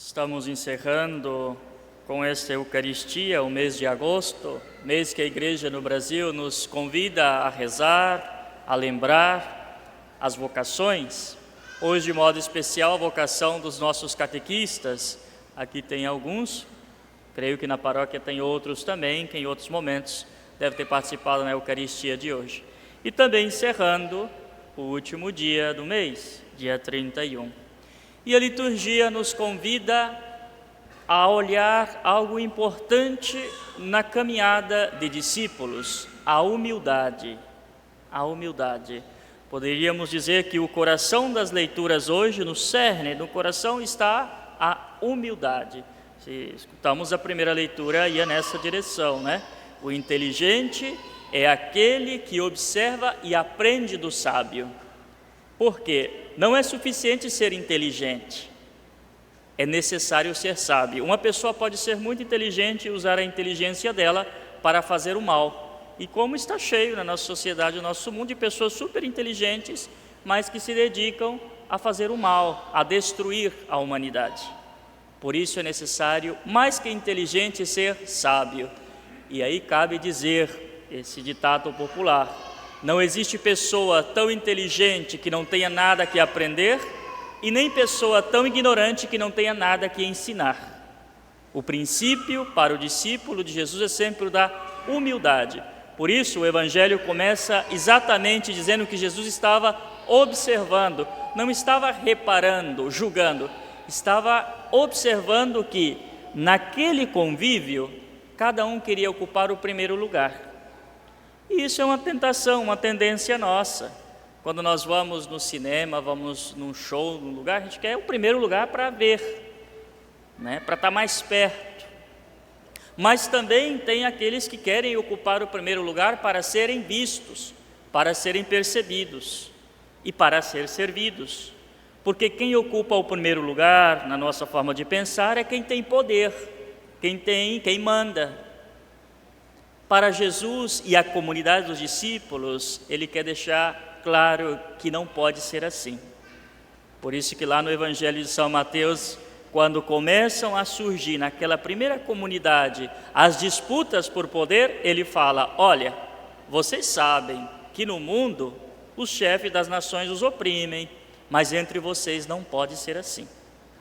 Estamos encerrando com esta Eucaristia o mês de agosto, mês que a Igreja no Brasil nos convida a rezar, a lembrar as vocações. Hoje, de modo especial, a vocação dos nossos catequistas. Aqui tem alguns, creio que na paróquia tem outros também, que em outros momentos devem ter participado na Eucaristia de hoje. E também encerrando o último dia do mês, dia 31. E a liturgia nos convida a olhar algo importante na caminhada de discípulos, a humildade. A humildade. Poderíamos dizer que o coração das leituras hoje, no cerne do coração, está a humildade. Se escutamos a primeira leitura, ia nessa direção, né? O inteligente é aquele que observa e aprende do sábio. Por quê? Não é suficiente ser inteligente, é necessário ser sábio. Uma pessoa pode ser muito inteligente e usar a inteligência dela para fazer o mal. E como está cheio na nossa sociedade, no nosso mundo, de pessoas super inteligentes, mas que se dedicam a fazer o mal, a destruir a humanidade. Por isso é necessário, mais que inteligente, ser sábio. E aí cabe dizer esse ditado popular: não existe pessoa tão inteligente que não tenha nada que aprender e nem pessoa tão ignorante que não tenha nada que ensinar. O princípio para o discípulo de Jesus é sempre o da humildade. Por isso o Evangelho começa exatamente dizendo que Jesus estava observando, não estava reparando, julgando, estava observando que naquele convívio cada um queria ocupar o primeiro lugar. E isso é uma tentação, uma tendência nossa. Quando nós vamos no cinema, vamos num show, num lugar, a gente quer o primeiro lugar para ver, né? Para estar mais perto. Mas também tem aqueles que querem ocupar o primeiro lugar para serem vistos, para serem percebidos e para ser servidos. Porque quem ocupa o primeiro lugar, na nossa forma de pensar, é quem tem poder, quem manda. Para Jesus e a comunidade dos discípulos, ele quer deixar claro que não pode ser assim. Por isso que lá no Evangelho de São Mateus, quando começam a surgir naquela primeira comunidade as disputas por poder, ele fala: olha, vocês sabem que no mundo os chefes das nações os oprimem, mas entre vocês não pode ser assim.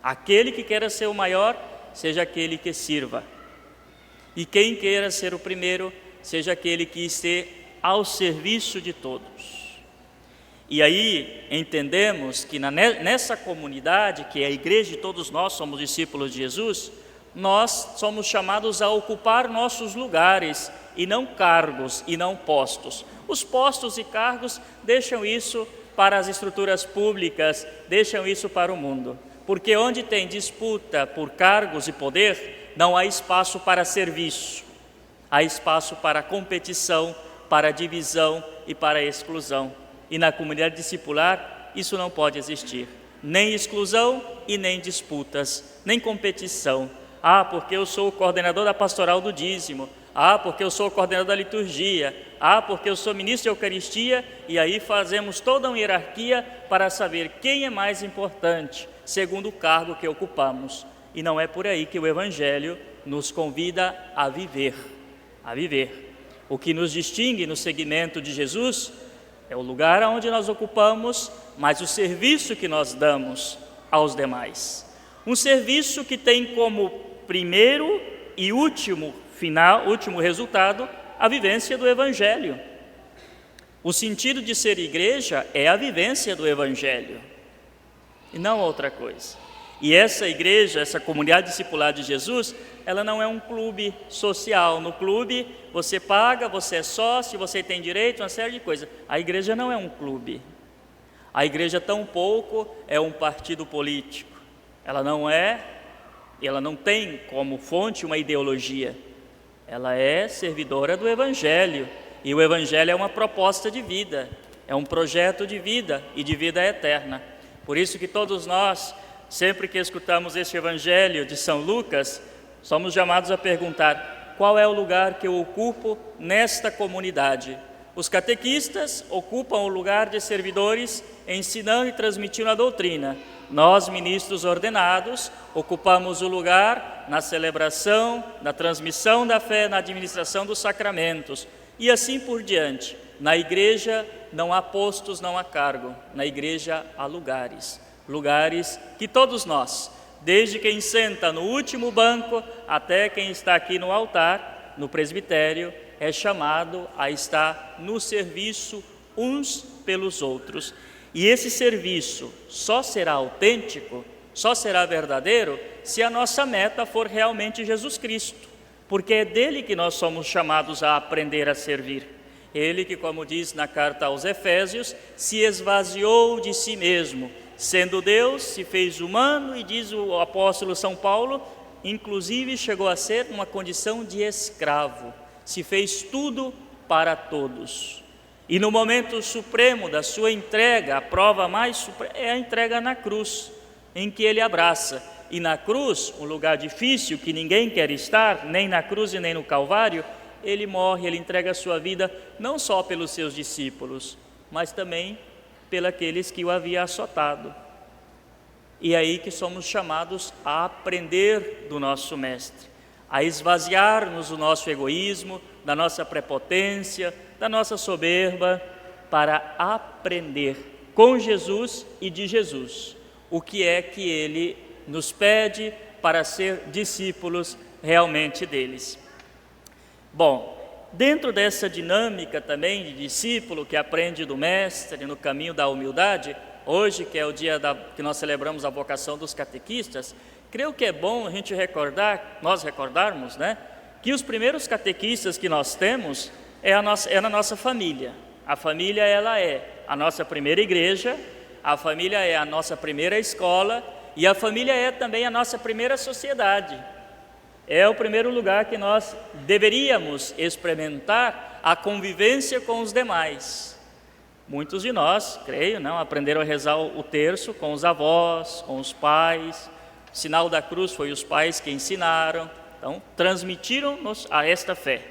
Aquele que queira ser o maior, seja aquele que sirva. E quem queira ser o primeiro, seja aquele que esteja ao serviço de todos. E aí entendemos que nessa comunidade, que é a igreja de todos nós, somos discípulos de Jesus, nós somos chamados a ocupar nossos lugares, e não cargos, e não postos. Os postos e cargos deixam isso para as estruturas públicas, deixam isso para o mundo. Porque onde tem disputa por cargos e poder, não há espaço para serviço, há espaço para competição, para divisão e para exclusão. E na comunidade discipular isso não pode existir, nem exclusão e nem disputas, nem competição. Ah, porque eu sou o coordenador da pastoral do dízimo, ah, porque eu sou o coordenador da liturgia, ah, porque eu sou ministro de Eucaristia, e aí fazemos toda uma hierarquia para saber quem é mais importante, segundo o cargo que ocupamos. E não é por aí que o Evangelho nos convida a viver, a viver. O que nos distingue no seguimento de Jesus é o lugar onde nós ocupamos, mas o serviço que nós damos aos demais. Um serviço que tem como primeiro e último resultado, a vivência do Evangelho. O sentido de ser igreja é a vivência do Evangelho, e não outra coisa. E essa igreja, essa comunidade discipular de Jesus, ela não é um clube social. No clube você paga, você é sócio, você tem direito a uma série de coisas. A igreja não é um clube. A igreja tampouco é um partido político. Ela não tem como fonte uma ideologia. Ela é servidora do Evangelho. E o Evangelho é uma proposta de vida, é um projeto de vida e de vida eterna. Por isso que todos nós, sempre que escutamos este Evangelho de São Lucas, somos chamados a perguntar: qual é o lugar que eu ocupo nesta comunidade? Os catequistas ocupam o lugar de servidores, ensinando e transmitindo a doutrina. nós, ministros ordenados, ocupamos o lugar na celebração, na transmissão da fé, na administração dos sacramentos e assim por diante. Na igreja não há postos, não há cargo. Na igreja há lugares, lugares que todos nós, desde quem senta no último banco até quem está aqui no altar, no presbitério, é chamado a estar no serviço uns pelos outros. E esse serviço só será autêntico, só será verdadeiro, se a nossa meta for realmente Jesus Cristo, porque é dele que nós somos chamados a aprender a servir. Ele que, como diz na carta aos Efésios, se esvaziou de si mesmo, sendo Deus, se fez humano, e diz o apóstolo São Paulo, inclusive chegou a ser uma condição de escravo, se fez tudo para todos. E no momento supremo da sua entrega, a prova mais suprema é a entrega na cruz, em que ele abraça. E na cruz, um lugar difícil que ninguém quer estar, nem na cruz e nem no Calvário, ele morre, ele entrega a sua vida não só pelos seus discípulos, mas também pelos que o havia açotado. E é aí que somos chamados a aprender do nosso Mestre, a esvaziar-nos do nosso egoísmo, da nossa prepotência, da nossa soberba, para aprender com Jesus e de Jesus o que é que Ele nos pede para ser discípulos realmente deles. Bom, dentro dessa dinâmica também de discípulo que aprende do Mestre no caminho da humildade, hoje que é o dia que nós celebramos a vocação dos catequistas, creio que é bom a gente nós recordarmos, né, que os primeiros catequistas que nós temos é na nossa família. A família, ela é a nossa primeira igreja, a família é a nossa primeira escola e a família é também a nossa primeira sociedade. É o primeiro lugar que nós deveríamos experimentar a convivência com os demais. Muitos de nós, creio, não aprenderam a rezar o terço com os avós, com os pais. O sinal da cruz foi os pais que ensinaram. Então, transmitiram-nos a esta fé.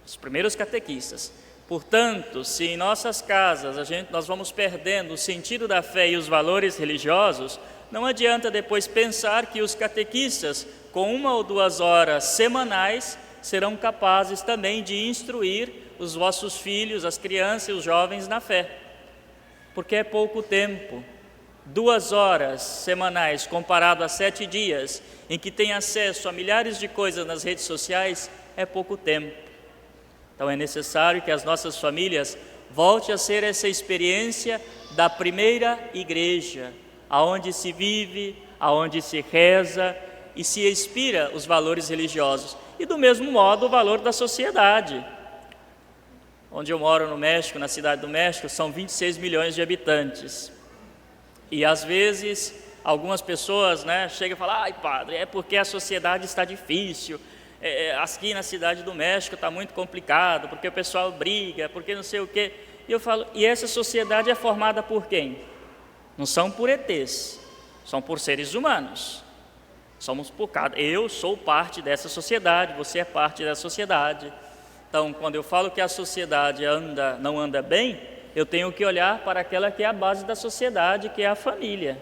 Os primeiros catequistas. Portanto, se em nossas casas nós vamos perdendo o sentido da fé e os valores religiosos, não adianta depois pensar que os catequistas, com 1 ou 2 horas semanais, serão capazes também de instruir os vossos filhos, as crianças e os jovens na fé. Porque é pouco tempo. 2 horas semanais comparado a 7 dias, em que tem acesso a milhares de coisas nas redes sociais, é pouco tempo. Então é necessário que as nossas famílias voltem a ser essa experiência da primeira igreja, aonde se vive, aonde se reza e se inspira os valores religiosos. E do mesmo modo o valor da sociedade. Onde eu moro no México, na cidade do México, são 26 milhões de habitantes. E às vezes algumas pessoas chegam e falam: ai padre, é porque a sociedade está difícil, aqui na cidade do México está muito complicado, porque o pessoal briga, porque não sei o quê. E eu falo: e essa sociedade é formada por quem? Não são por ETs, são por seres humanos. Eu sou parte dessa sociedade, você é parte da sociedade. Então, quando eu falo que a sociedade não anda bem, eu tenho que olhar para aquela que é a base da sociedade, que é a família.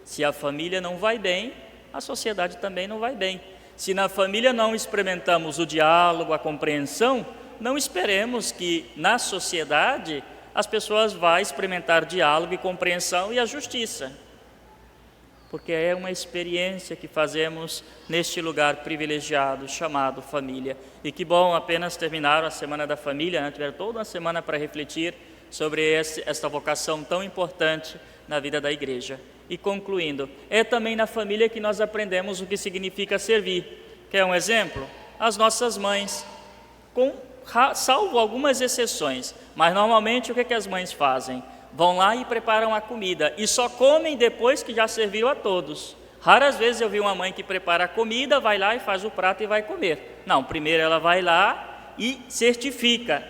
Se a família não vai bem, a sociedade também não vai bem. Se na família não experimentamos o diálogo, a compreensão, não esperemos que na sociedade as pessoas vão experimentar diálogo e compreensão e a justiça. Porque é uma experiência que fazemos neste lugar privilegiado chamado família. E que bom apenas terminaram a Semana da Família, tiveram toda uma semana para refletir sobre esta vocação tão importante na vida da igreja. E concluindo, é também na família que nós aprendemos o que significa servir. Quer um exemplo? As nossas mães, salvo algumas exceções, mas normalmente o que as mães fazem? Vão lá e preparam a comida e só comem depois que já serviu a todos. Raras vezes eu vi uma mãe que prepara a comida, vai lá e faz o prato e vai comer. Não, primeiro ela vai lá e certifica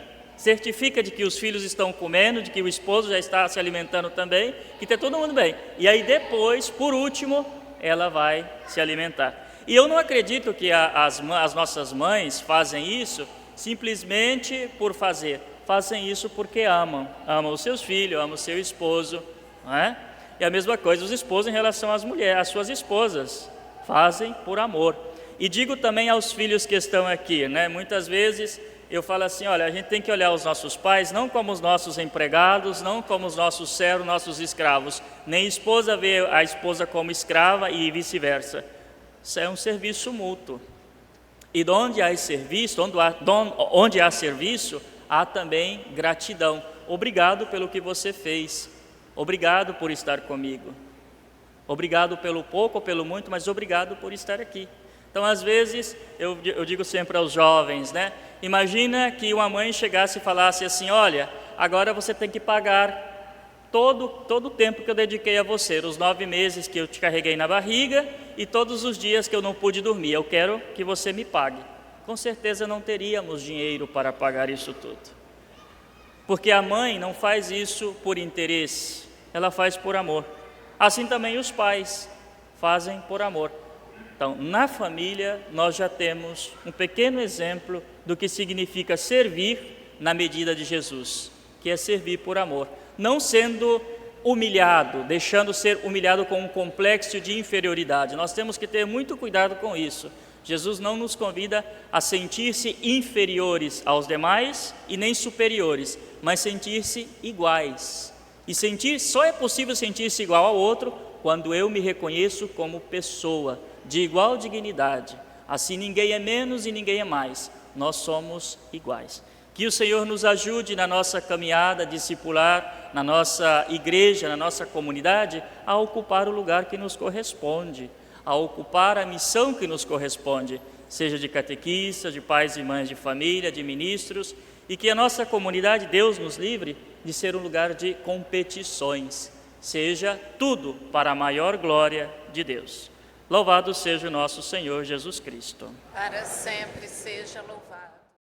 de que os filhos estão comendo, de que o esposo já está se alimentando também, que está todo mundo bem. E aí depois, por último, ela vai se alimentar. E eu não acredito que as nossas mães fazem isso simplesmente por fazer. Fazem isso porque amam os seus filhos, amam o seu esposo, não é? E a mesma coisa os esposos em relação às mulheres, às suas esposas, fazem por amor. E digo também aos filhos que estão aqui, né? Muitas vezes eu falo assim, olha, a gente tem que olhar os nossos pais não como os nossos empregados, não como os nossos servos, nossos escravos, nem esposa vê a esposa como escrava e vice-versa. Isso é um serviço mútuo. E onde há serviço, onde há serviço, há também gratidão. Obrigado pelo que você fez. Obrigado por estar comigo. Obrigado pelo pouco ou pelo muito, mas obrigado por estar aqui. Então, às vezes, eu digo sempre aos jovens, né? Imagina que uma mãe chegasse e falasse assim, olha, agora você tem que pagar todo o tempo que eu dediquei a você, os 9 meses que eu te carreguei na barriga e todos os dias que eu não pude dormir, eu quero que você me pague. Com certeza não teríamos dinheiro para pagar isso tudo. Porque a mãe não faz isso por interesse, ela faz por amor. Assim também os pais fazem por amor. Então, na família, nós já temos um pequeno exemplo do que significa servir na medida de Jesus, que é servir por amor. Não sendo humilhado, deixando ser humilhado com um complexo de inferioridade. Nós temos que ter muito cuidado com isso. Jesus não nos convida a sentir-se inferiores aos demais e nem superiores, mas sentir-se iguais. E só é possível sentir-se igual ao outro quando eu me reconheço como pessoa, de igual dignidade. Assim ninguém é menos e ninguém é mais, nós somos iguais. Que o Senhor nos ajude na nossa caminhada discipular, na nossa igreja, na nossa comunidade, a ocupar o lugar que nos corresponde, a ocupar a missão que nos corresponde, seja de catequistas, de pais e mães de família, de ministros, e que a nossa comunidade, Deus nos livre de ser um lugar de competições, seja tudo para a maior glória de Deus. Louvado seja o nosso Senhor Jesus Cristo. Para sempre seja louvado.